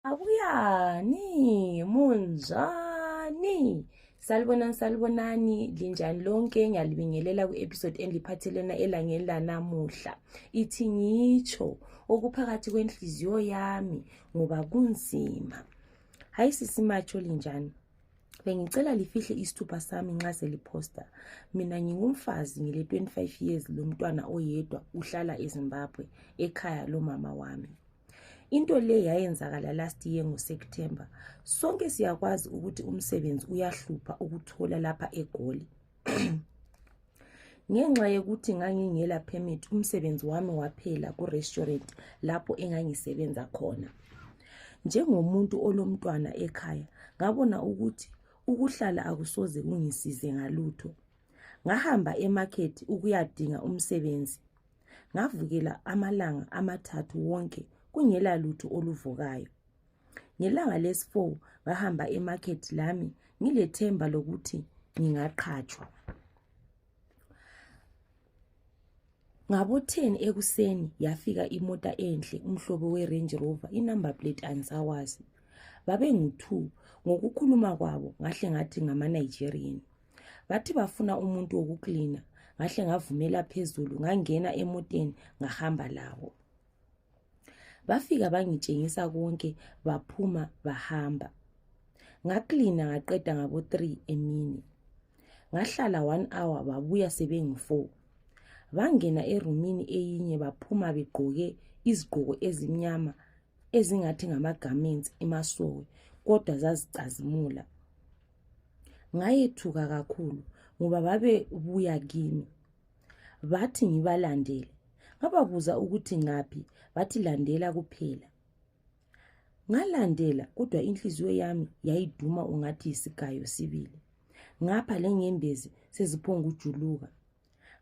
Akuyani munjani salibonani linjani lonke ngiyalibingelela ku-episode eliphathelena elangeni lanamuhla ithi ngitsho okuphakathi kwenhliziyo yami ngoba kunzima. Hayi sisimatsho linjani, bengicela lifihle isithupha sami nxa seliphosta. Mina ngingumfazi ngile 25 years lomntwana oyedwa uhlala eZimbabwe ekhaya lomama wami. Into le yayenzakala last year ngoSeptember. Sonke siyakwazi ukuthi umsebenzi uyahlupha ukuthola lapha eGoli. Ngenxa yokuthi ngangingela permit, umsebenzi wami waphela ku-restaurant lapho engangisebenza khona. Njengomuntu olomntwana ekhaya, ngabona ukuthi ukuhlala akusoze kungisize ngalutho. Ngahamba emarket ukuyadinga umsebenzi. Ngavukela amalanga amathathu wonke kungela lutho oluvukayo. Ngelanga lesi-4 ngahamba emarket lami ngilethemba lokuthi ngingaqhatshwa. Ngabo 10 ekuseni yafika imota enhle umhlobo we-Range Rover, inumber plate angisawazi. Babengu-2, ngokukhuluma kwabo ngahle ngathi ngama-Nigerian. Bathi bafuna umuntu wokuklina, ngahle ngavumela phezulu ngangena emoteni ngahamba lawo. Bafika bangitshengisa konke baphuma bahamba. Ngaklina ngaqeda ngabo 3 emini. Ngahlala 1 hour babuya sebengu4. Bangena erumini eyinye baphuma begqoke izigqoko ezimnyama ezingathi ngama-garments emasowe kodwa zazicazimula. Ngayethuka kakhulu ngoba babebuya kimi. Bathi ngibalandele. Ngababuza ukuthi ngaphi, bathi landela kuphela. Ngalandela kodwa inhliziyo yami yayiduma ungathi isigayo sibili. Ngapha lengembezi seziphonga ujuluka.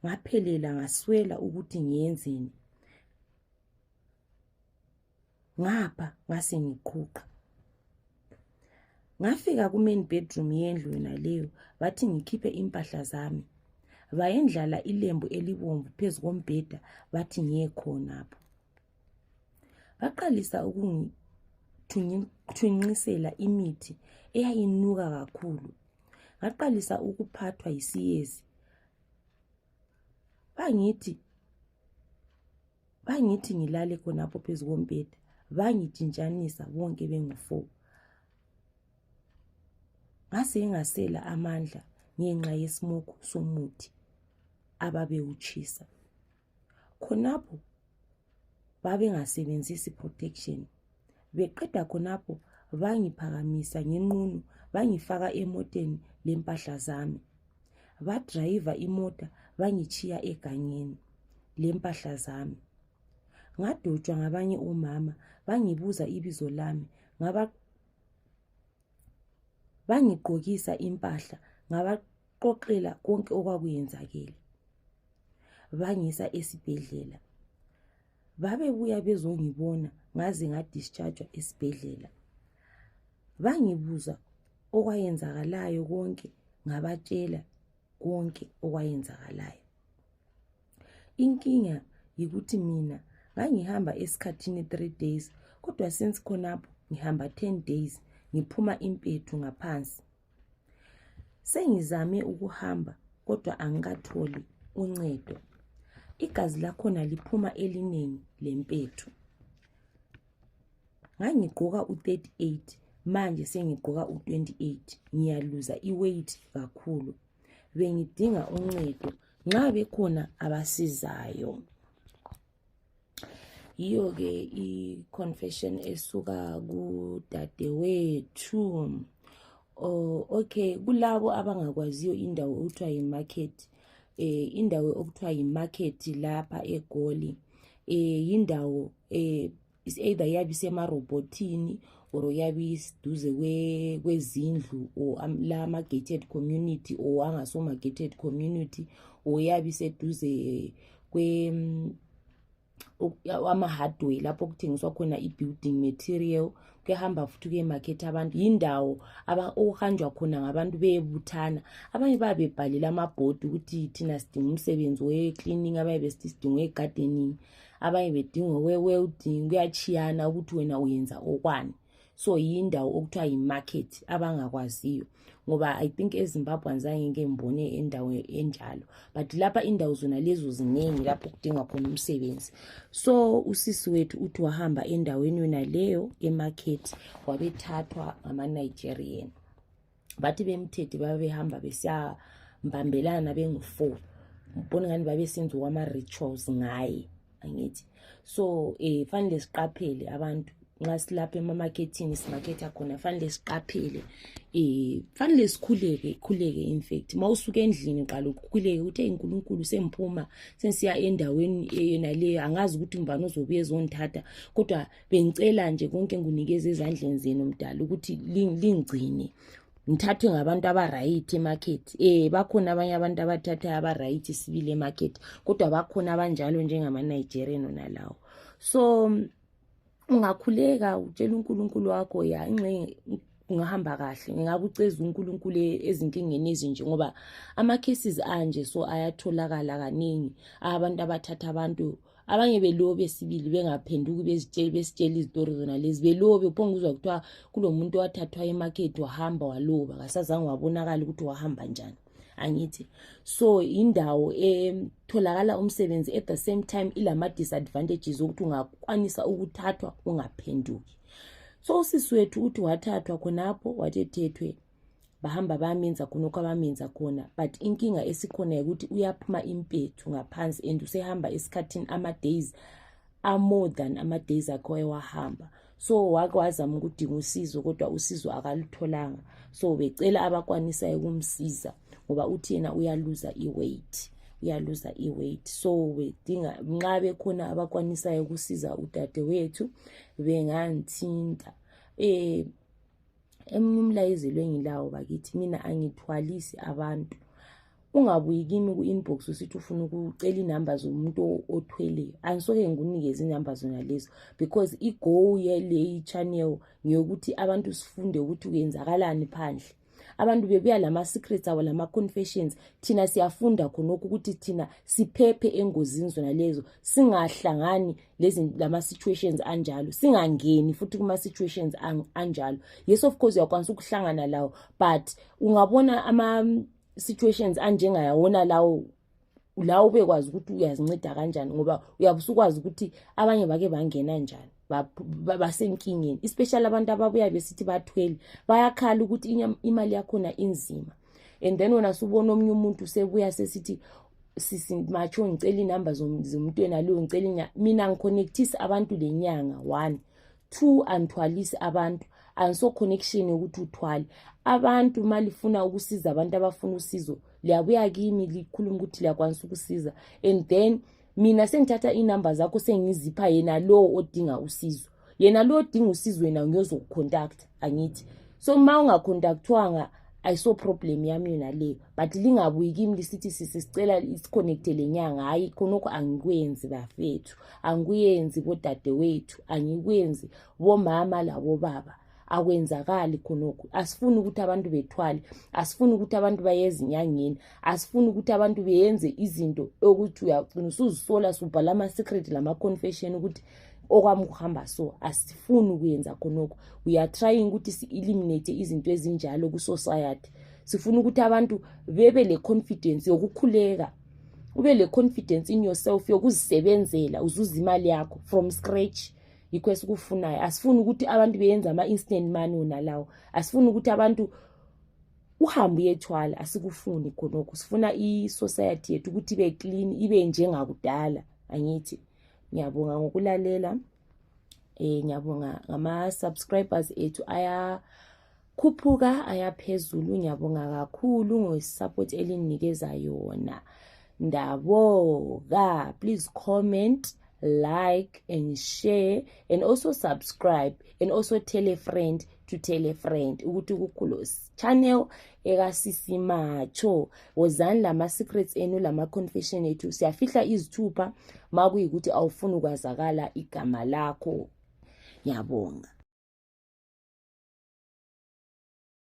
Ngaphelela ngaswela ukuthi ngiyenzeni. Ngapha ngase ngiqhuqa. Ngafika ku-main bedroom yendlu yona leyo, bathi ngikhiphe impahla zami. Bayendlala ilembu elibomvu phezu kombheda bathi ngiye khonapho. Baqalisa ukungithunqisela imithi eyayinuka kakhulu. Ngaqalisa ukuphathwa yisiyezi. Bangithi ngilale khonapho phezu kombheda. Bangijintshanisa bonke bengu4. Ngase ngasela amandla ngenxa yesmoke somuthi ababewutshisa. Khonapho babengasebenzisi protection. Beqeda khonapho bangiphakamisa ngenqunu bangifaka emoteni lempahla zami. Badrayiva imota bangichiya egangeni lempahla zami. Ngadotshwa ngabanye omama bangibuza ibizo lami, bangigqokisa impahla, ngabaqoqela konke okwakuyenzakele. Bangisa esibhedlela. Babebuya bezongibona ngaze ngadischargewa esibhedlela. Bangibuza okwayenzakalayo konke, ngabatshela konke okwayenzakalayo. Inkinga yikuthi mina ngangihamba esikhathini 3 days kodwa since khonapho ngihamba 10 days ngiphuma impethu ngaphansi. Sengizame ukuhamba kodwa angikatholi uncedo. Igazi lakhona liphuma eliningi lempethu. Ngangigqoka u38 manje sengigqoka u28. Ngiyaluza iweight kakhulu. Bengidinga uncedo nxa bekhona abasizayo. Iyo ke i-confession esuka kudadewethu. Okay, kulabo abangakwaziyo indawo okuthiwa yi-market, indawo okuthiwa yi-market lapha eGoli, indawo is either yabe semarobotini or yabe isiduze kwezindlu or lama gated community or angasoma gated community or yabe seduze ama-hardware lapho kuthengiswa khona i-building material. Kuyahamba futhi kuye-market abantu. Yindawo okuhanjwa khona ngabantu beyebuthana. Abanye babebhalela amabhodi ukuthi thina sidinga umsebenzi we-cleaning, abanye besithi sidinga we-gardening, abanye bedinga we-welding. Kuyachiyana ukuthi wena uyenza okwani. so yindawo okuthiwa yimarket abangakwaziyo ngoba I think eZimbabwe azange ngeke ngibone endawo enjalo, but lapha indawo zona lezo ziningi lapho kudingwa khona umsebenzi. So usisi wethu uthi wahamba endaweni yona leyo emarket wabethathwa ngama-Nigerian, bathi bemthethe babehamba besiyambambelana bengu-4, mbona ngani babesenza kwama-rituals ngaye, angithi. So fanele siqaphele abantu nxa silapha emamakethini simaketha khona, fanele siqaphele, fanele sikhuleke in fact mawusuka endlini qala ukukhuleke ukuthi uNkulunkulu semphuma sensiya endaweni yena leyo, angazi ukuthi mbani ozobuya ezongithatha, kodwa bengicela nje konke ngunikeza ezandleni zenu mdala ukuthi lingcine ngithathwe ngabantu abaright emarket. Bakhona abanye abantu abathatha abaright sibili emarket, kodwa bakhona abanjalo njengama-Nigerian nalawo. So ungakhuleka utshela uNkulunkulu wakho ya ingxe ungahamba kahle, ngingakuceza uNkulunkulu ezinkingeni ezinje ngoba ama-cases anje so ayatholakala kaningi, abantu abathatha abantu abanye belobe sibili bengaphenduki besitshela izitori zona lezi, belobe uphonga uzwa kuthiwa kulomuntu wathathwa emarket wahamba waloba, kasazange wabonakala ukuthi wahamba njani, angithi. So indawo etholakala umsebenzi at the same time ilama disadvantages ukuthi ungakwanisa ukuthathwa ungaphenduki. So usisi wethu uthi wathathwa khonapho wathethethwe bahamba bamenza khonokho abamenza khona, but inkinga esikhona ukuthi uyaphuma impethu ngaphansi and usehamba esikhathini ama-days more than ama-days akho ewahamba. So wakwazama ukudinga usizo kodwa usizo akalutholanga, so becela abakwanisayo ukumsiza ngoba uthi yena uyaluza i-weight. So bedinga nxa bekhona abakwanisayo ukusiza udade wethu benganthinta. Eminye umlayezelo engilawo bakithi, mina angithwalisi abantu. Ungabuyi kimi ku-inbox usithi ufuna ukucela inamba zomuntu othweleyo, angisoke ngikunikeze inamba zona lezo, because i-goal yale channel ngiyokuthi abantu sifunde ukuthi kuyenzakalani phandle. Abantu bebuya lama-secrets abo lama-confessions, thina siyafunda khonokho ukuthi thina siphephe engozini zona lezo, singahlangani lama-situations anjalo, singangeni futhi kuma-situations anjalo. Yes, of course uyakwanisa ukuhlangana lawo, but ungabona ama-situations anjengayawona lawo ubekwazi ukuthi uyazinceda kanjani ngoba uyabusukwazi ukuthi abanye bake bangena njani, basenkingeni, especially abantu ababuya besithi bathwele, bayakhala ukuthi imali yakhona inzima, and then wena subona omunye umuntu sebuya sesithi macho ngicela inamba zomuntu yena leyo ngicela mina ngiconnectise abantu lenyanga 1 2 anthwalisi abantu anso connection ukuthi uthwale abantu malifuna ukusiza abantu abafuna usizo liyabuya kimi likhuluma ukuthi liyakwanisa ukusiza, and then mina sengithatha inamba zakho sengizipha yena lo odinga usizo, yena lo odinga usizo wena ngiyozokucontact, angithi. So uma ungacontactwanga ayiso problem yami yona leyo, but lingabuyi kimi lisithi sisicela isiconnecte lenyanga, hayi khonokho angikwenzi bafethu, angikuyenzi bodade wethu, angikwenzi bomama labo baba, akwenzakali khonokho. Asifuni ukuthi abantu bethwale, asifuni ukuthi abantu bayeze inyangeni, asifuni ukuthi abantu beyenze izinto ukuthi uyagcina usuzisola subhala ama-secret lama-confession ukuthi okwami kuhamba so. Asifuni ukuyenza khonokho. We are trying ukuthi si-eliminate izinto ezinjalo ku-society. Sifuna ukuthi abantu bebe le confidence yokukhuleka, ube le confidence in yourself yokuzisebenzela uzuza imali yakho from scratch. Yikho esikufunayo. Asifuni ukuthi abantu beyenza ama-instant money nalawo, asifuni ukuthi abantu uhambe uyethwala, asikufuni khonokho. Sifuna i-society yethu ukuthi ibe clean, ibe njengakudala, angithi. Ngiyabonga ngokulalela, ngiyabonga ngama-subscribers ethu ayakhuphuka ayaphezulu, ngiyabonga kakhulu ngosupport elinikeza yona, ndaboga. Please comment, like and share, and also subscribe, and also tell a friend to tell a friend ukuthi kuKhulosi channel ekasisi Macho. Wozani lama-secrets enu lama-confession ethu, siyafihla izithupha makuyikuthi awufuni ukwazakala igama lakho. Ngiyabonga.